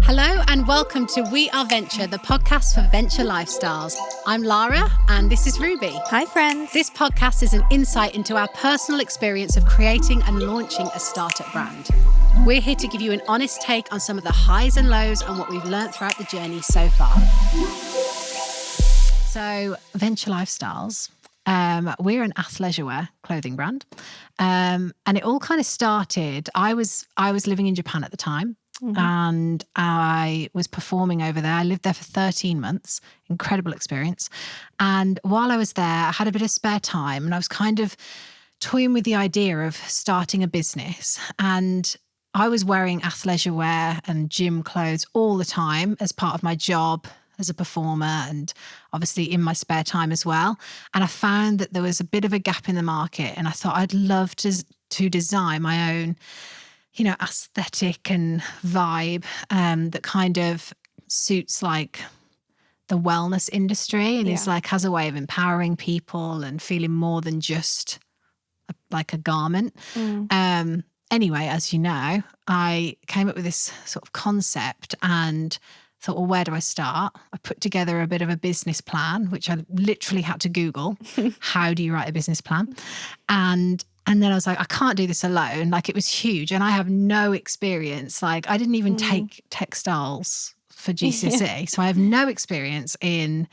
Hello and welcome to We Are Venture, the podcast for venture lifestyles. I'm Lara and this is Ruby. Hi friends. This podcast is an insight into our personal experience of creating and launching a startup brand. We're here to give you an honest take on some of the highs and lows and what we've learned throughout the journey so far. So, Venture Lifestyles. We're an athleisure wear clothing brand. And it all kind of started, I was living in Japan at the time. Mm-hmm. And I was performing over there. I lived there for 13 months, incredible experience. And while I was there, I had a bit of spare time and I was kind of toying with the idea of starting a business. And I was wearing athleisure wear and gym clothes all the time as part of my job as a performer and obviously in my spare time as well. And I found that there was a bit of a gap in the market and I thought I'd love to design my own aesthetic and vibe that kind of suits like the wellness industry and is like has a way of empowering people and feeling more than just like a garment. Anyway, as you know, I came up with this sort of concept and thought, well, where do I start? I put together a bit of a business plan, which I literally had to Google. How do you write a business plan? And then I was like, I can't do this alone. Like, it was huge. And I have no experience. Like, I didn't even take textiles for GCSE. Yeah. So I have no experience in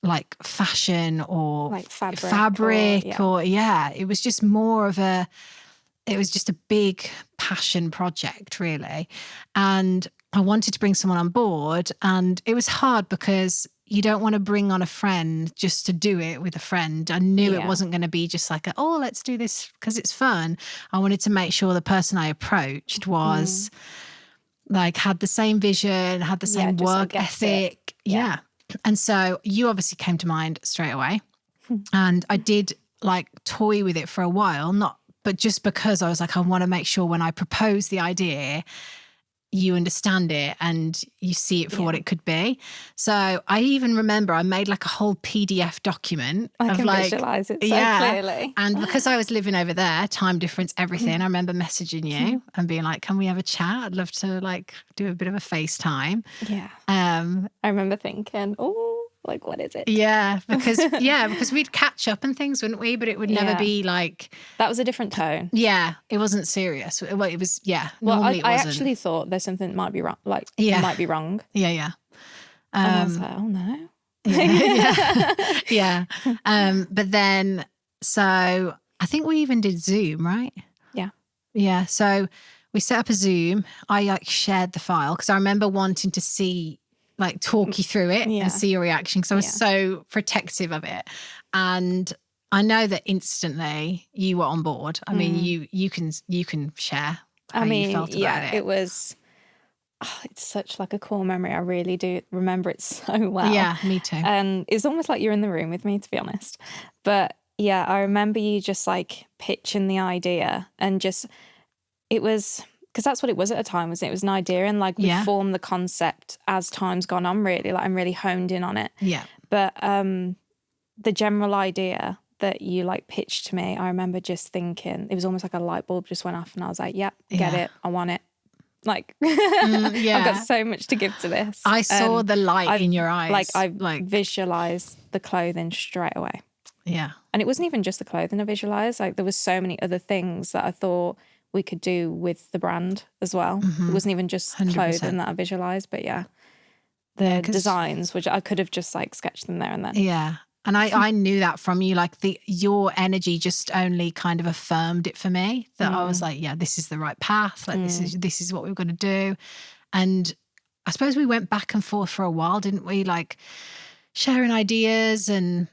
like fashion or like fabric or it was just more of it was just a big passion project, really. And I wanted to bring someone on board. And it was hard because you don't want to bring on a friend just to do it with a friend. I knew it wasn't going to be just like, let's do this because it's fun. I wanted to make sure the person I approached was like, had the same vision, had the same work ethic. Yeah. And so you obviously came to mind straight away. And I did like toy with it for a while, but just because I was like, I want to make sure when I propose the idea, you understand it and you see it for what it could be. So I even remember I made like a whole PDF document. I can visualize it so clearly. And because I was living over there, time difference, everything, I remember messaging you and being like, can we have a chat? I'd love to like do a bit of a FaceTime. Yeah. I remember thinking, like, what is it? Yeah, because we'd catch up and things, wouldn't we? But it would never be like... That was a different tone. Yeah, it wasn't serious. Well, it was, Well, normally I wasn't. actually thought there's something that might be wrong, might be wrong. Yeah. And I was like, oh no. Yeah. But then, so I think we even did Zoom, right? Yeah. Yeah, so we set up a Zoom. I like shared the file because I remember wanting to see... like talk you through it and see your reaction because I was so protective of it. And I know that instantly you were on board. I mean, you can share how you felt about it. It was, it's such like a core memory. I really do remember it so well. Yeah, me too. And it's almost like you're in the room with me, to be honest. But yeah, I remember you just like pitching the idea and just, it was... because that's what it was at the time, wasn't it? It was an idea and like we formed the concept as time's gone on, really. Like I'm really honed in on it. Yeah. But the general idea that you like pitched to me, I remember just thinking, it was almost like a light bulb just went off and I was like, get it. I want it. Like, I've got so much to give to this. I saw the light in your eyes. I visualised the clothing straight away. Yeah. And it wasn't even just the clothing I visualised. Like there was so many other things that I thought we could do with the brand as well. It wasn't even just 100%. Clothing that I visualised, but the designs, which I could have just like sketched them there and then. Yeah. And I knew that from you, like your energy just only kind of affirmed it for me that I was like, this is the right path. Like this is what we're going to do. And I suppose we went back and forth for a while, didn't we? Like sharing ideas and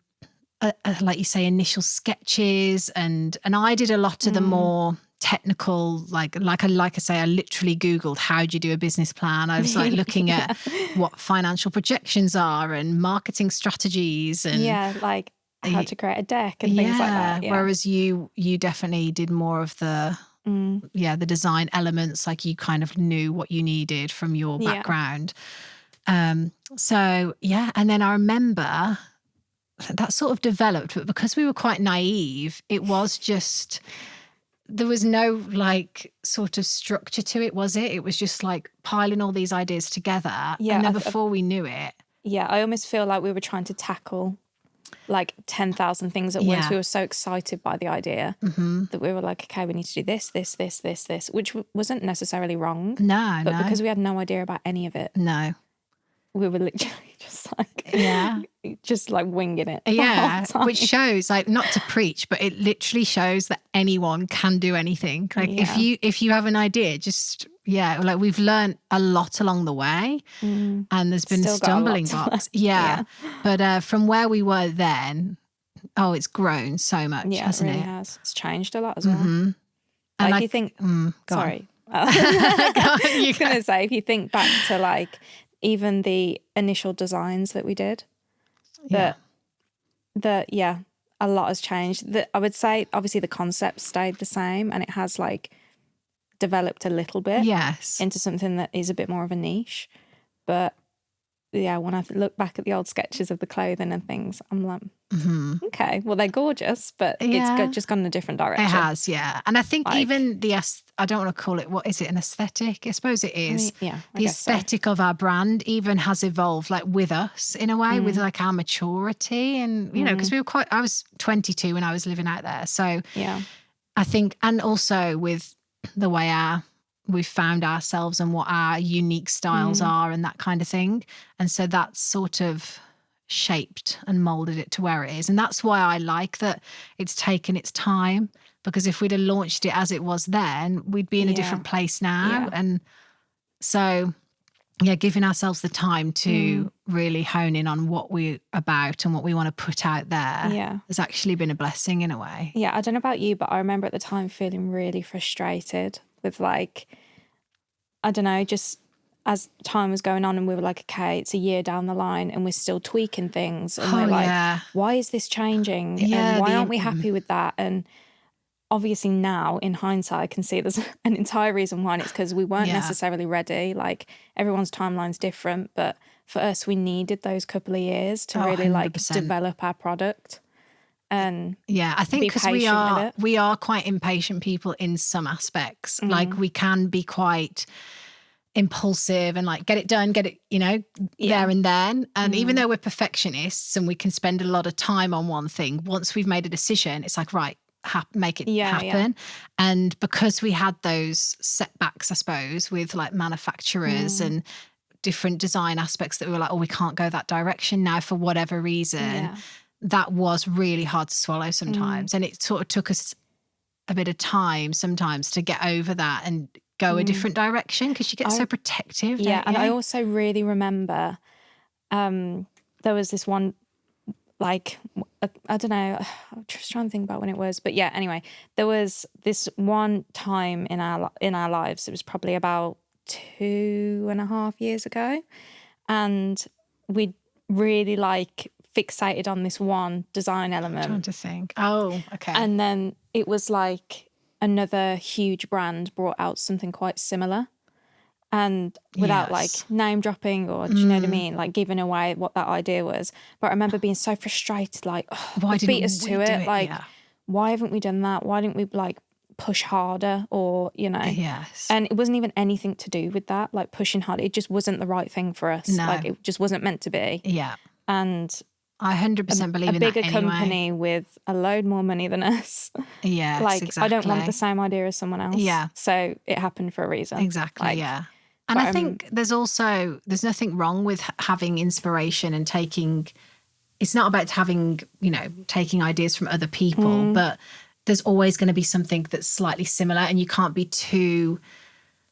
like you say, initial sketches and I did a lot of the more technical, like I say, I literally Googled how do you do a business plan. I was like looking at what financial projections are and marketing strategies and like how to create a deck and things like that. Yeah. Whereas you definitely did more of the the design elements, like you kind of knew what you needed from your background. And then I remember that sort of developed, but because we were quite naive, it was just there was no like sort of structure to it, was it? It was just like piling all these ideas together. Yeah, And then before we knew it. Yeah, I almost feel like we were trying to tackle like 10,000 things at once. Yeah. We were so excited by the idea that we were like, okay, we need to do this, which wasn't necessarily wrong. No, But because we had no idea about any of it, No. we were literally Yeah. just like winging it. the whole Yeah, time. which shows, like, not to preach, but it literally shows that anyone can do anything. Like Yeah. if you have an idea, just like we've learned a lot along the way, and there's been Still got a lot stumbling to learn. blocks. Yeah. But from where we were then, it's grown so much, Yeah, it hasn't really it? has. It's changed a lot as well. And Like you think, go on. sorry. Go on, I you was going to say, if you think back to like even the initial designs that we did, Yeah. a lot has changed. I would say obviously the concept stayed the same and it has like developed a little bit Yes. into something that is a bit more of a niche. But yeah, when I look back at the old sketches of the clothing and things, I'm like, okay, well, they're gorgeous, but Yeah. it's just gone in a different direction. It has, yeah. And I think Like- even I don't want to call it, what is it, an aesthetic? I suppose it is. I The guess so. aesthetic of our brand even has evolved, like with us in a way, with like our maturity. And, you know, because I was 22 when I was living out there. So Yeah. I think, and also with the way we've found ourselves and what our unique styles are and that kind of thing. And so that's sort of shaped and molded it to where it is. And that's why I like that it's taken its time, because if we'd have launched it as it was then, we'd be in a different place now. Yeah. And so, yeah, giving ourselves the time to really hone in on what we're about and what we want to put out there Yeah. has actually been a blessing in a way. Yeah, I don't know about you, but I remember at the time feeling really frustrated with like, I don't know, just as time was going on and we were like, okay, it's a year down the line and we're still tweaking things. And we're like, yeah. why is this changing? Yeah, and why aren't we happy with that? And obviously now in hindsight, I can see there's an entire reason why. And it's because we weren't Yeah. necessarily ready. Like everyone's timeline's different. But for us, we needed those couple of years to really like 100%. develop our product. And Yeah, I think be because patient with it. we are quite impatient people in some aspects. Like we can be quite impulsive and like get it done, get it, there and then. And even though we're perfectionists and we can spend a lot of time on one thing, once we've made a decision, it's like, right, make it happen. And because we had those setbacks, I suppose, with like manufacturers and different design aspects that we were like, we can't go that direction now for whatever reason. That was really hard to swallow sometimes. And it sort of took us a bit of time sometimes to get over that and go a different direction, because you get so protective. yeah, don't and I you? also really remember there was this one, like, I don't know, I'm just trying to think about when it was, but yeah, anyway, there was this one time in our lives, it was probably about 2.5 years ago, and we really like fixated on this one design element. I'm trying to think. Oh, okay. And then it was like another huge brand brought out something quite similar. And without like name dropping or, do you know what I mean? Like giving away what that idea was. But I remember being so frustrated, like, Why beat didn't us we to do it. Like, Yeah. why haven't we done that? Why didn't we like push harder or, Yes. And it wasn't even anything to do with that, like pushing harder. It just wasn't the right thing for us. No. Like it just wasn't meant to be. Yeah. And I 100% believe a in bigger that anyway. company with a load more money than us. Yes, Like exactly. I don't want the same idea as someone else. Yeah. So it happened for a reason. Exactly, Like, yeah. And I think there's nothing wrong with having inspiration and it's not about having, taking ideas from other people, but there's always going to be something that's slightly similar, and you can't be too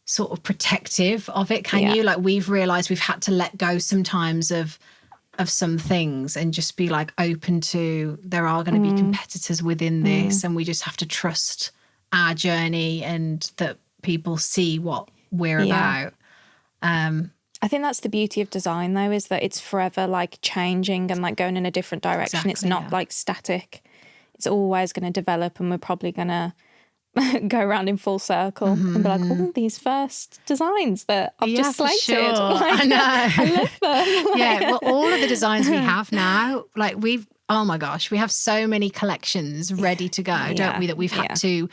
sort of protective of it, can you? Like we've realized we've had to let go sometimes of some things and just be like open to, there are going to be competitors within this, and we just have to trust our journey and that people see what we're about. I think that's the beauty of design though, is that it's forever like changing and like going in a different direction. It's not like static. It's always going to develop, and we're probably going to go around in full circle and be like, oh, these first designs that I've just for slated. sure. Like, I know. I love them. Yeah, well, all of the designs we have now, like oh my gosh, we have so many collections ready to go, don't we, that we've had to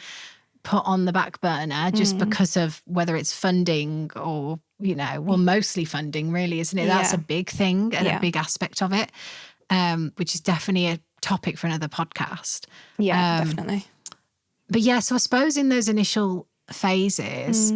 put on the back burner just because of whether it's funding or, well, mostly funding really, isn't it? That's a big thing and a big aspect of it, which is definitely a topic for another podcast. Yeah, definitely. But yeah, so I suppose in those initial phases,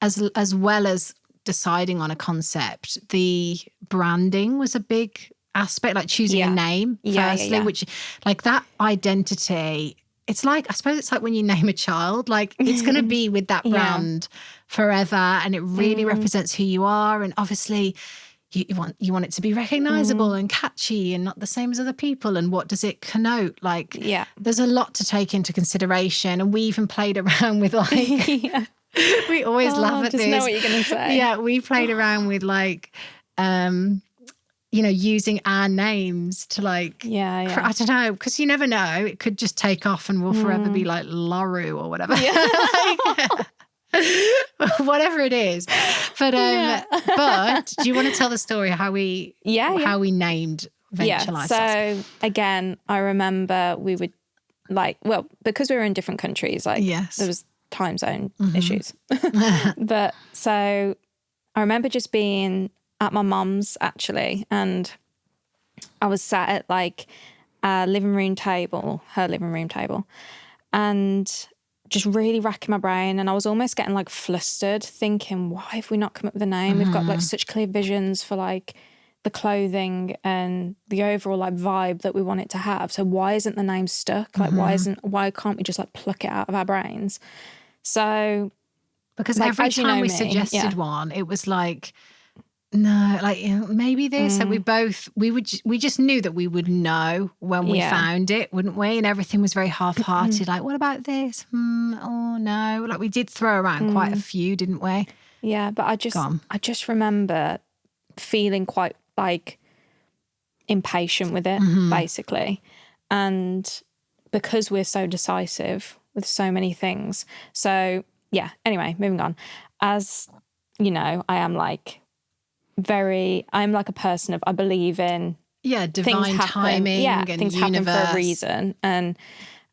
as well as deciding on a concept, the branding was a big aspect, like choosing a name firstly, which like that identity, it's like, I suppose it's like when you name a child, like it's going to be with that brand forever, and it really represents who you are. And obviously you want it to be recognizable and catchy and not the same as other people. And what does it connote? Like there's a lot to take into consideration. And we even played around with like we always laugh at just this. Know what you're gonna say. Yeah, we played around with like using our names to like, I don't know, because you never know, it could just take off and we'll forever be like Laru or whatever. Whatever it is. But but do you want to tell the story how we named Venture Lifestyles? So again, I remember we would like, well, because we were in different countries, like there was time zone issues. But so I remember just being at my mum's actually, and I was sat at like her living room table, and just really racking my brain. And I was almost getting like flustered, thinking, why have we not come up with a name? We've got like such clear visions for like the clothing and the overall like vibe that we want it to have. So why isn't the name stuck? Like why can't we just like pluck it out of our brains? So because like, every time we suggested one, it was like, no, like maybe this. Like we just knew that we would know when we found it, wouldn't we? And everything was very half-hearted. Like, what about this? Oh no! Like we did throw around quite a few, didn't we? Yeah, but I just remember feeling quite like impatient with it, basically, and because we're so decisive with so many things. So yeah. Anyway, moving on. As you know, I'm like a person of, I believe in divine timing and things universe. happen for a reason. And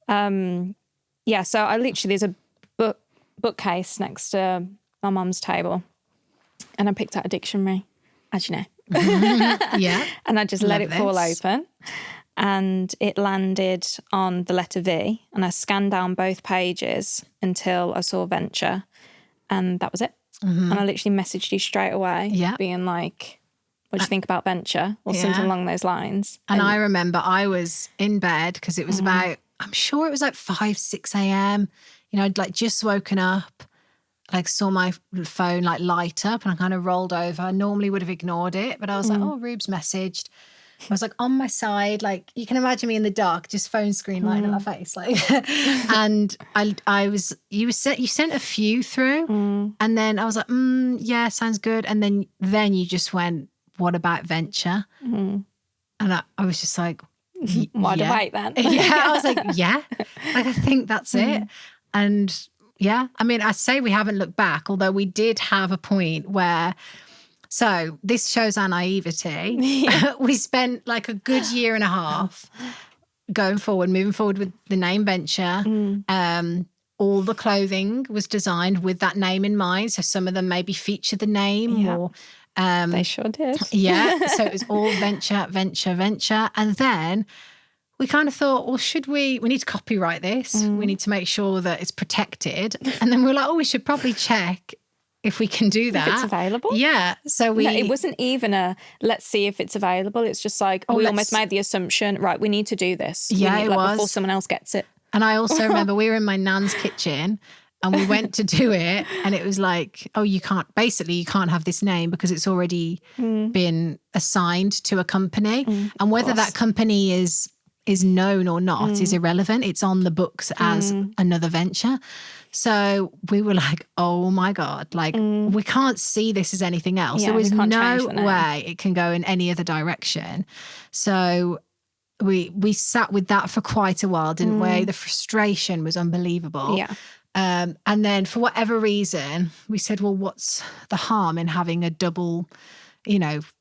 so I literally, there's a bookcase next to my mum's table, and I picked out a dictionary, as you know. And I just let it fall open, and it landed on the letter V, and I scanned down both pages until I saw venture, and that was it. And I literally messaged you straight away, being like, what do you think about venture? Or something along those lines. And I remember I was in bed because it was about, I'm sure it was like 5, 6 a.m. I'd like just woken up, like saw my phone like light up, and I kind of rolled over. I normally would have ignored it, but I was like, oh, Rube's messaged. I was like on my side, like you can imagine me in the dark, just phone screen lighting up my face, like. And you sent a few through, and then I was like, yeah, sounds good. And then you just went, what about venture? And I was just like, why do wait then? I was like, like I think that's it. And yeah, I mean, I say we haven't looked back, although we did have a point where. So this shows our naivety. We spent like a good year and a half moving forward with the name Venture. All the clothing was designed with that name in mind. So some of them maybe featured the name or... they sure did. So it was all venture. And then we kind of thought, well, we need to copyright this. We need to make sure that it's protected. And then we were like, we should probably check if we can do that. If it's available? Yeah. So it wasn't even let's see if it's available. It's just like, we almost made the assumption, right, we need to do this. Yeah, before someone else gets it. And I also remember we were in my nan's kitchen and we went to do it, and it was like, you can't have this name because it's already been assigned to a company. And whether that company is known or not is irrelevant. It's on the books as another venture. So we were like, oh my God, like we can't see this as anything else. There was no way it can go in any other direction. So we sat with that for quite a while, didn't we? The frustration was unbelievable. Yeah. And then for whatever reason, we said, well, what's the harm in having a double,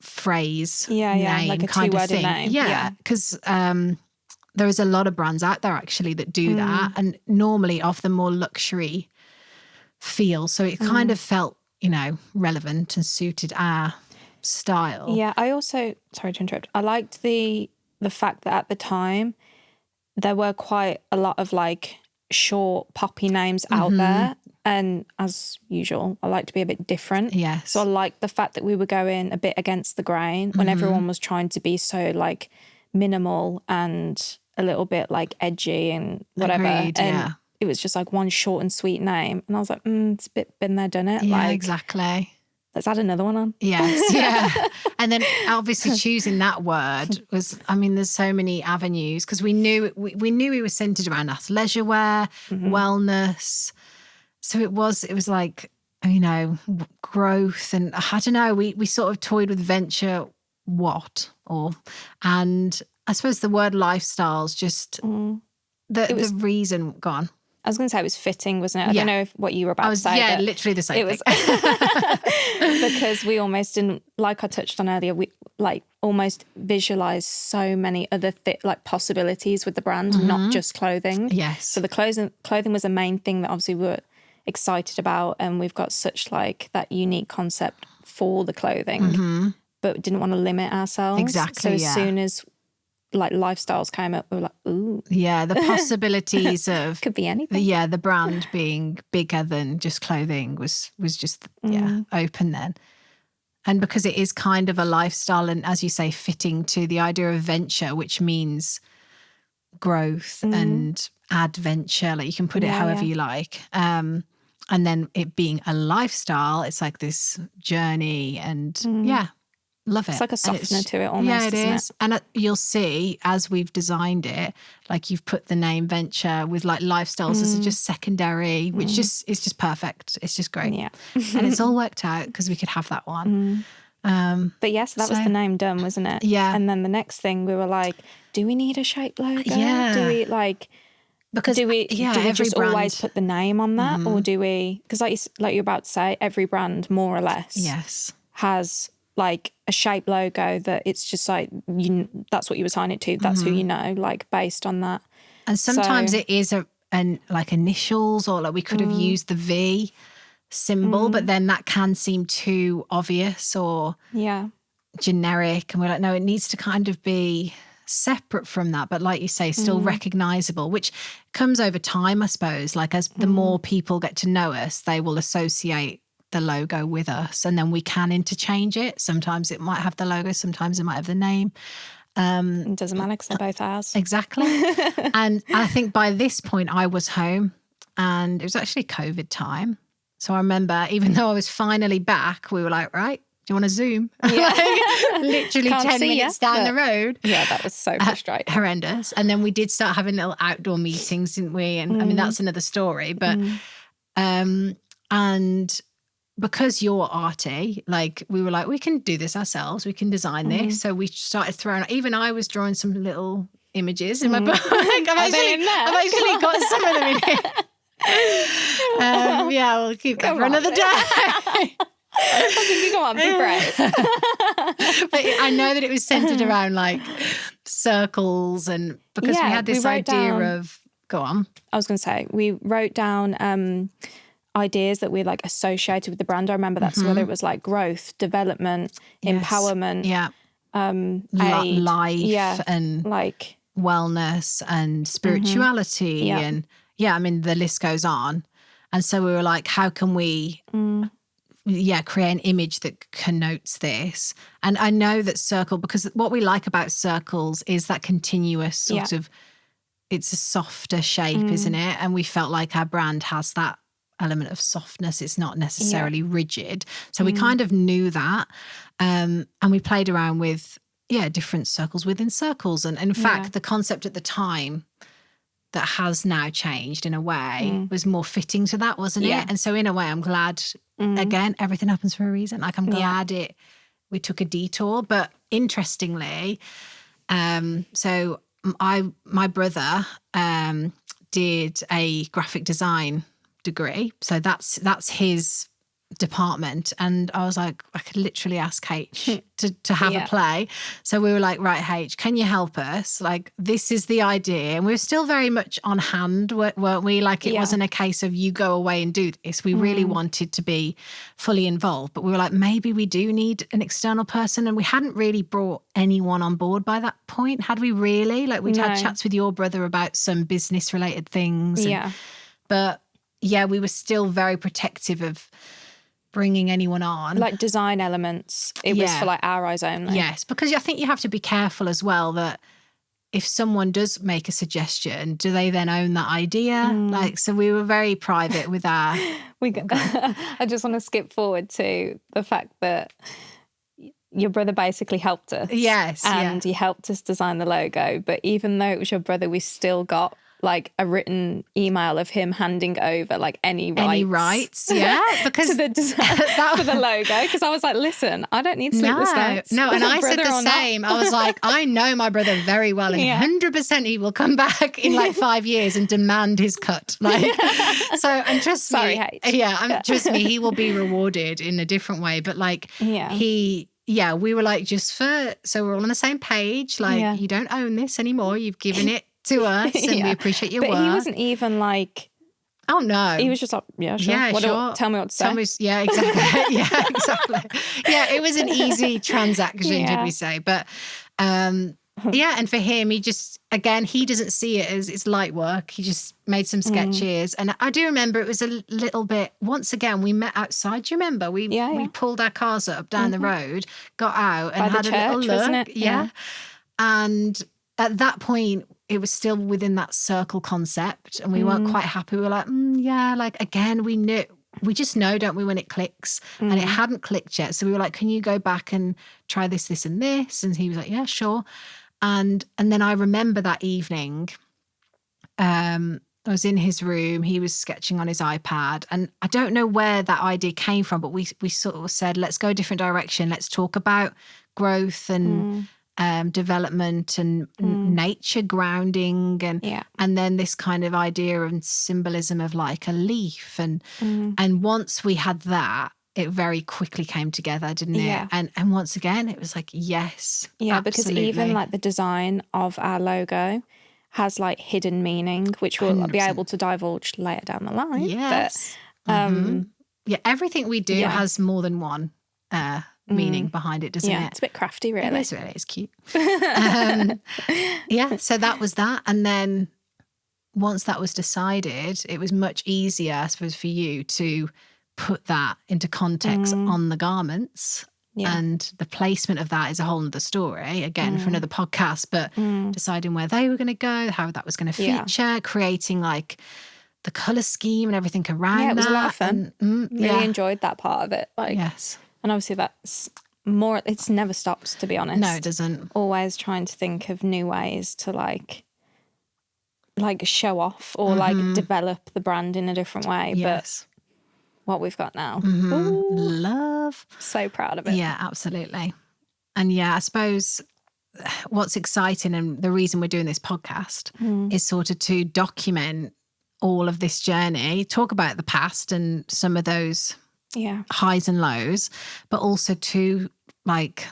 phrase name like a kind of two-worded thing? name. Yeah, because there is a lot of brands out there actually that do that, and normally of the more luxury feel. So it kind of felt, relevant and suited our style. Yeah, I also, sorry to interrupt, I liked the fact that at the time there were quite a lot of like short poppy names out there. And as usual, I like to be a bit different. Yes. So I liked the fact that we were going a bit against the grain when everyone was trying to be so like minimal and a little bit like edgy and whatever. Agreed, and it was just like one short and sweet name. And I was like, it's a bit been there, done it. Yeah, like, exactly. Let's add another one on. Yes, yeah. And then obviously choosing that word was, there's so many avenues, because we knew we were centered around athleisure wear, wellness. So it was like, growth, and I don't know, we sort of toyed with venture and I suppose the word lifestyles just the reason gone. I was going to say it was fitting, wasn't it? I don't know what you were about to say. Yeah, literally the same thing. Because we almost didn't, like I touched on earlier, we like almost visualised so many other possibilities with the brand, not just clothing. Yes. So the clothing was the main thing that obviously we were excited about, and we've got such like that unique concept for the clothing, but didn't want to limit ourselves. Exactly. So as soon as like lifestyles came up, we were like, ooh. Yeah, the possibilities of could be anything. The brand being bigger than just clothing was just open then. And because it is kind of a lifestyle, and as you say, fitting to the idea of venture, which means growth and adventure, like you can put it however you like. And then it being a lifestyle, it's like this journey, and love it. It's like a softener to it almost. Yeah, it is. And you'll see as we've designed it, like you've put the name venture with like lifestyles as just secondary, which is just perfect. It's just great. Yeah. And it's all worked out because we could have that one. But yes, that was the name done, wasn't it? Yeah. And then the next thing we were like, do we need a shape logo? Yeah. Do we like... Because do we just brand, always put the name on that, or do we? Because like you're about to say, every brand more or less has like a shape logo that it's just like that's what you assign it to. That's who you know, like based on that. And sometimes it is like initials, or like we could have used the V symbol, but then that can seem too obvious or generic, and we're like, no, it needs to kind of be separate from that, but like you say, still recognizable, which comes over time, I suppose. Like as the more people get to know us, they will associate the logo with us, and then we can interchange it. Sometimes it might have the logo, sometimes it might have the name. It doesn't matter because they're both ours. Exactly. And I think by this point I was home, and it was actually COVID time. So I remember, even though I was finally back, we were like, right, do you want to Zoom? Yeah. Like, literally 10 minutes down the road. Yeah, that was so frustrating. Horrendous. And then we did start having little outdoor meetings, didn't we? And that's another story. But, and because you're arty, like we were like, we can do this ourselves. We can design this. So we started throwing, even I was drawing some little images in my book. I've actually got some of them in here. We'll keep that for another day. I think you go on, be brave. But I know that it was centered around like circles, and because we had this idea of, go on. I was going to say, we wrote down ideas that we like associated with the brand. I remember that's whether it was like growth, development, empowerment, aid, life, and like wellness and spirituality, and the list goes on. And so we were like, how can we create an image that connotes this? And I know that circle, because what we like about circles is that continuous sort of, it's a softer shape, isn't it? And we felt like our brand has that element of softness. It's not necessarily rigid. So we kind of knew that. And we played around with, different circles within circles. And in fact, the concept at the time that has now changed in a way was more fitting to that, wasn't it? And so in a way, I'm glad, again, everything happens for a reason. Like I'm glad we took a detour. But interestingly, so my brother did a graphic design degree. So that's his department, and I was like, I could literally ask H to have a play. So we were like, right, H, can you help us? Like, this is the idea. And we were still very much on hand, weren't we? Like, it wasn't a case of you go away and do this. We really wanted to be fully involved, but we were like, maybe we do need an external person. And we hadn't really brought anyone on board by that point, had we really? Like, we'd had chats with your brother about some business related things. But yeah, we were still very protective of bringing anyone on. Like design elements. It was for like our eyes only. Yes, because I think you have to be careful as well that if someone does make a suggestion, do they then own that idea? Like, so we were very private with our... I just want to skip forward to the fact that your brother basically helped us. Yes. And he helped us design the logo. But even though it was your brother, we still got like a written email of him handing over like any rights because to the design for the logo, because I was like, listen, I don't need sleepless nights. And I said the same. I was like, I know my brother very well, and 100% he will come back in like 5 years and demand his cut. Like, so, and trust me, trust me, he will be rewarded in a different way. But like, we were like, so we're all on the same page. Like, you don't own this anymore. You've given it to us, and we appreciate your work. But he wasn't even like, oh no, he was just like, yeah, sure. Tell me what to say. Yeah, exactly. Exactly. Yeah, it was an easy transaction, did we say? But and for him, he just, again, he doesn't see it as it's light work. He just made some sketches, and I do remember it was a little bit. Once again, we met outside. Do you remember? We pulled our cars up down the road, got out, and had a little look. Wasn't it? Yeah, and at that point, it was still within that circle concept, and we weren't quite happy. We were like, like, again, we just know, don't we, when it clicks, and it hadn't clicked yet. So we were like, can you go back and try this, this and this? And he was like, yeah, sure. And then I remember that evening, I was in his room, he was sketching on his iPad, and I don't know where that idea came from, but we sort of said, let's go a different direction. Let's talk about growth and development and nature grounding, and then this kind of idea and symbolism of like a leaf, and once we had that, it very quickly came together, didn't it? And once again, it was like, yes, absolutely. Because even like the design of our logo has like hidden meaning, which we'll 100%. Be able to divulge later down the line. Yes. But, everything we do has more than one meaning behind it, doesn't it? It's a bit crafty, really. It's cute. So that was that. And then once that was decided, it was much easier, I suppose, for you to put that into context on the garments. And the placement of that is a whole other story, again, for another podcast, but deciding where they were going to go, how that was going to feature, creating like the colour scheme and everything around that. Yeah, it was a lot of fun. Really enjoyed that part of it. Like, yes. And obviously that's more, it's never stopped, to be honest. No, it doesn't. Always trying to think of new ways to like show off or like develop the brand in a different way. Yes. But what we've got now. Ooh, love. So proud of it. Yeah, absolutely. And I suppose what's exciting and the reason we're doing this podcast is sort of to document all of this journey, talk about the past and some of those highs and lows, but also to like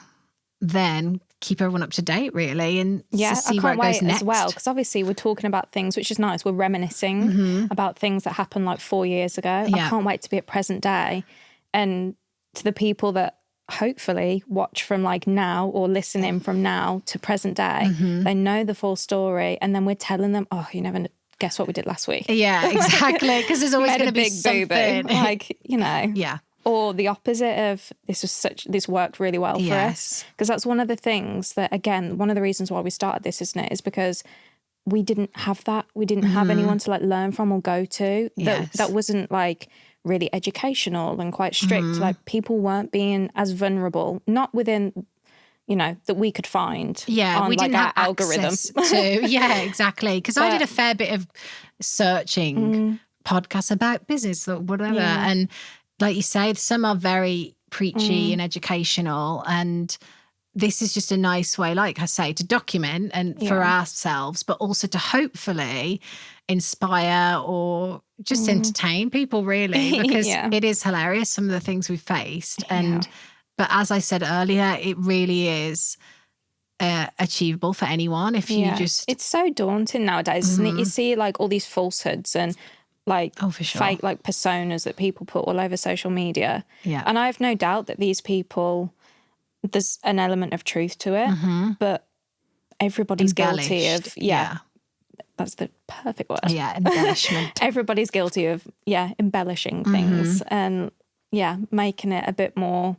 then keep everyone up to date, really, and see where it goes next as well, because obviously we're talking about things, which is nice. We're reminiscing about things that happened like 4 years ago. I can't wait to be at present day, and to the people that hopefully watch from like now or listen in from now to present day, they know the full story, and then we're telling them, oh, you never guess what we did last week. Yeah, exactly, because there's always going to be something boo-boo. Like, you know. Or the opposite of this worked really well for us. Because that's one of the things that, again, one of the reasons why we started this, isn't it, is because we didn't have that. We didn't have anyone to like learn from or go to. That wasn't like really educational and quite strict. Like people weren't being as vulnerable, not within, you know, that we could find on we didn't like have our algorithm. Exactly. Because I did a fair bit of searching podcasts about business or whatever. And like you say, some are very preachy and educational, and this is just a nice way, like I say, to document and for ourselves, but also to hopefully inspire or just entertain people, really, because it is hilarious, some of the things we've faced. And but as I said earlier, it really is achievable for anyone if you just... It's so daunting nowadays, isn't it? You see like all these falsehoods and like for sure. fake like personas that people put all over social media. Yeah. And I have no doubt that these people, there's an element of truth to it, but everybody's guilty of that's the perfect word. Yeah, embellishment. Everybody's guilty of embellishing things and making it a bit more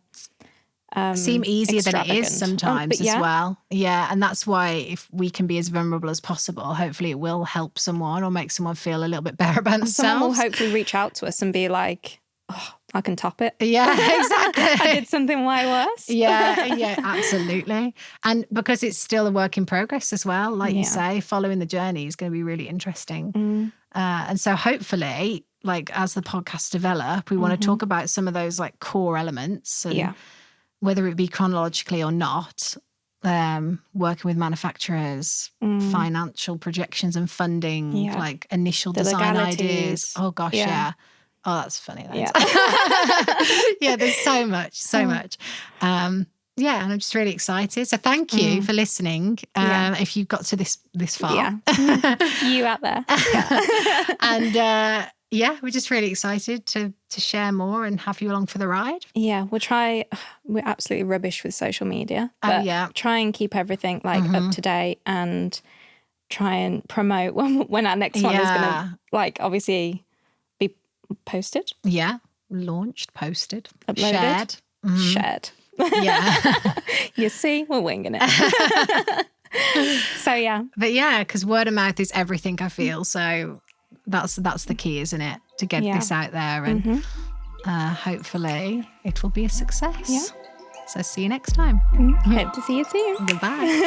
seem easier than it is sometimes as well. Yeah, and that's why if we can be as vulnerable as possible, hopefully it will help someone or make someone feel a little bit better about themselves. Someone will hopefully reach out to us and be like, oh, I can top it. Yeah, exactly. I did something way worse. Yeah, absolutely. And because it's still a work in progress as well, like you say, following the journey is going to be really interesting. And so hopefully, like as the podcasts develop, we want to talk about some of those like core elements and whether it be chronologically or not, working with manufacturers, financial projections and funding, like initial design ideas. Oh gosh, Oh, that's funny. Yeah, there's so much. And I'm just really excited. So thank you for listening. If you've got to this far. You out there. And we're just really excited to share more and have you along for the ride. Yeah, we'll try. We're absolutely rubbish with social media. But try and keep everything like up to date and try and promote when our next one is going to like obviously be posted. Yeah, launched, posted, uploaded, shared. Yeah. You see, we're winging it. So yeah. But yeah, because word of mouth is everything, I feel. So that's the key, isn't it? To get this out there and hopefully it will be a success. Yeah. So see you next time. Hope to see you soon. Goodbye.